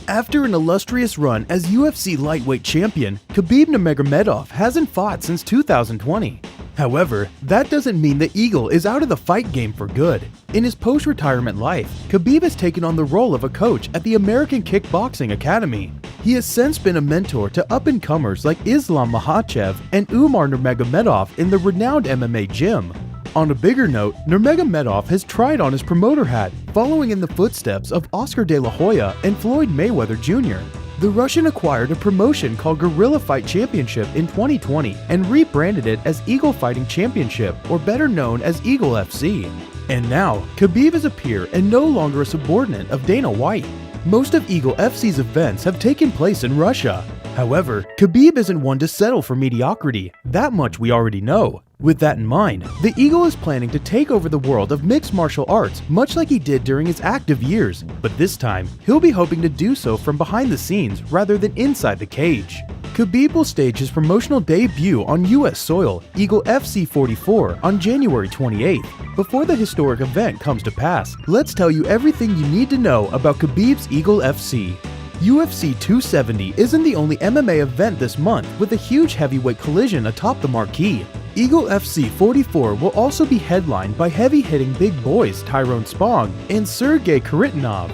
After an illustrious run as UFC lightweight champion, Khabib Nurmagomedov hasn't fought since 2020. However, that doesn't mean the Eagle is out of the fight game for good. In his post-retirement life, Khabib has taken on the role of a coach at the American Kickboxing Academy. He has since been a mentor to up-and-comers like Islam Makhachev and Umar Nurmagomedov in the renowned MMA gym. On a bigger note, Nurmagomedov has tried on his promoter hat, following in the footsteps of Oscar De La Hoya and Floyd Mayweather Jr. The Russian acquired a promotion called Guerrilla Fight Championship in 2020 and rebranded it as Eagle Fighting Championship, or better known as Eagle FC. And now, Khabib is a peer and no longer a subordinate of Dana White. Most of Eagle FC's events have taken place in Russia. However, Khabib isn't one to settle for mediocrity, that much we already know. With that in mind, the Eagle is planning to take over the world of mixed martial arts much like he did during his active years, but this time, he'll be hoping to do so from behind the scenes rather than inside the cage. Khabib will stage his promotional debut on US soil, Eagle FC 44, on January 28th. Before the historic event comes to pass, let's tell you everything you need to know about Khabib's Eagle FC. UFC 270 isn't the only MMA event this month with a huge heavyweight collision atop the marquee. Eagle FC 44 will also be headlined by heavy-hitting big boys Tyrone Spong and Sergey Kharitonov.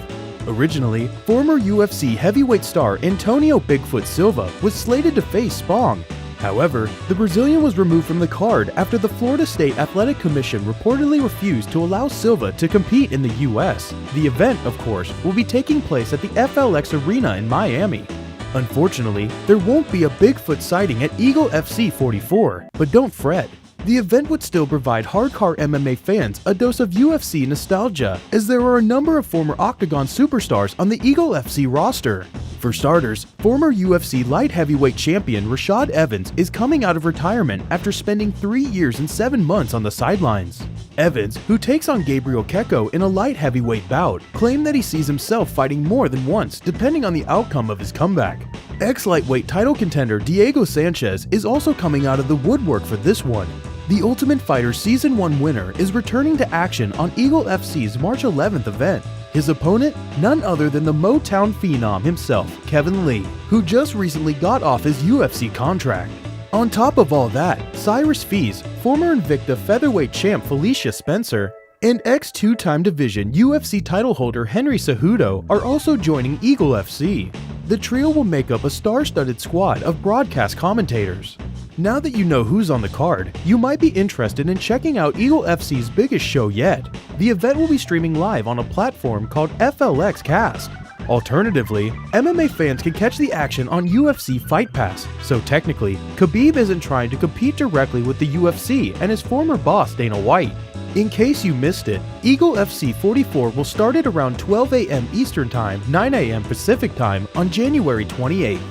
Originally, former UFC heavyweight star Antonio Bigfoot Silva was slated to face Spong. However, the Brazilian was removed from the card after the Florida State Athletic Commission reportedly refused to allow Silva to compete in the US. The event, of course, will be taking place at the FLX Arena in Miami. Unfortunately, there won't be a Bigfoot sighting at Eagle FC 44, but don't fret. The event would still provide hardcore MMA fans a dose of UFC nostalgia, as there are a number of former Octagon superstars on the Eagle FC roster. For starters, former UFC light heavyweight champion Rashad Evans is coming out of retirement after spending 3 years and 7 months on the sidelines. Evans, who takes on Gabriel Kecko in a light heavyweight bout, claimed that he sees himself fighting more than once depending on the outcome of his comeback. Ex-lightweight title contender Diego Sanchez is also coming out of the woodwork for this one. The Ultimate Fighter Season 1 winner is returning to action on Eagle FC's March 11th event. His opponent? None other than the Motown phenom himself, Kevin Lee, who just recently got off his UFC contract. On top of all that, Cyrus Fees, former Invicta featherweight champ Felicia Spencer, and ex-two-time division UFC title holder Henry Cejudo are also joining Eagle FC. The trio will make up a star-studded squad of broadcast commentators. Now that you know who's on the card, you might be interested in checking out Eagle FC's biggest show yet. The event will be streaming live on a platform called FLX Cast. Alternatively, MMA fans can catch the action on UFC Fight Pass, so technically, Khabib isn't trying to compete directly with the UFC and his former boss Dana White. In case you missed it, Eagle FC 44 will start at around 12 a.m. Eastern Time, 9 a.m. Pacific Time on January 28th.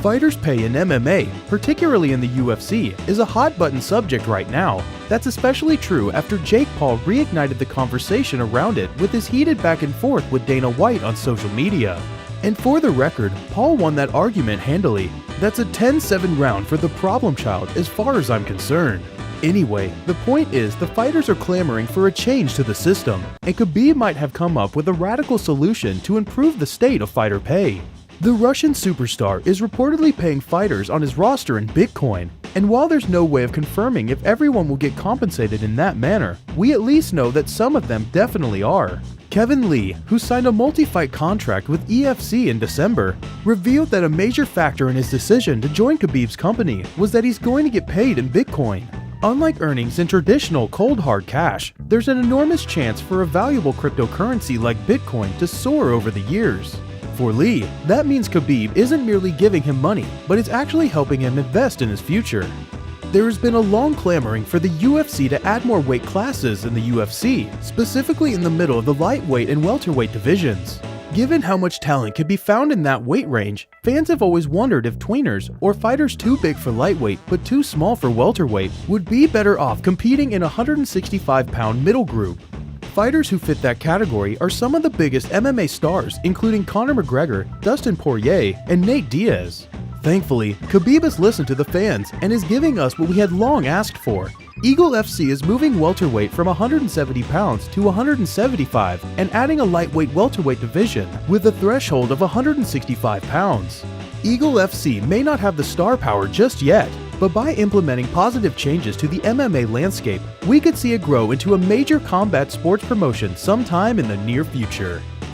Fighters' pay in MMA, particularly in the UFC, is a hot-button subject right now. That's especially true after Jake Paul reignited the conversation around it with his heated back and forth with Dana White on social media. And for the record, Paul won that argument handily. That's a 10-7 round for the problem child as far as I'm concerned. Anyway, the point is the fighters are clamoring for a change to the system, and Khabib might have come up with a radical solution to improve the state of fighter pay. The Russian superstar is reportedly paying fighters on his roster in Bitcoin, and while there's no way of confirming if everyone will get compensated in that manner, we at least know that some of them definitely are. Kevin Lee, who signed a multi-fight contract with EFC in December, revealed that a major factor in his decision to join Khabib's company was that he's going to get paid in Bitcoin. Unlike earnings in traditional cold hard cash, there's an enormous chance for a valuable cryptocurrency like Bitcoin to soar over the years. For Lee, that means Khabib isn't merely giving him money, but is actually helping him invest in his future. There has been a long clamoring for the UFC to add more weight classes in the UFC, specifically in the middle of the lightweight and welterweight divisions. Given how much talent can be found in that weight range, fans have always wondered if tweeners, or fighters too big for lightweight but too small for welterweight, would be better off competing in a 165-pound middle group. Fighters who fit that category are some of the biggest MMA stars, including Conor McGregor, Dustin Poirier, and Nate Diaz. Thankfully, Khabib has listened to the fans and is giving us what we had long asked for. Eagle FC is moving welterweight from 170 pounds to 175 and adding a lightweight welterweight division with a threshold of 165 pounds. Eagle FC may not have the star power just yet, but by implementing positive changes to the MMA landscape, we could see it grow into a major combat sports promotion sometime in the near future.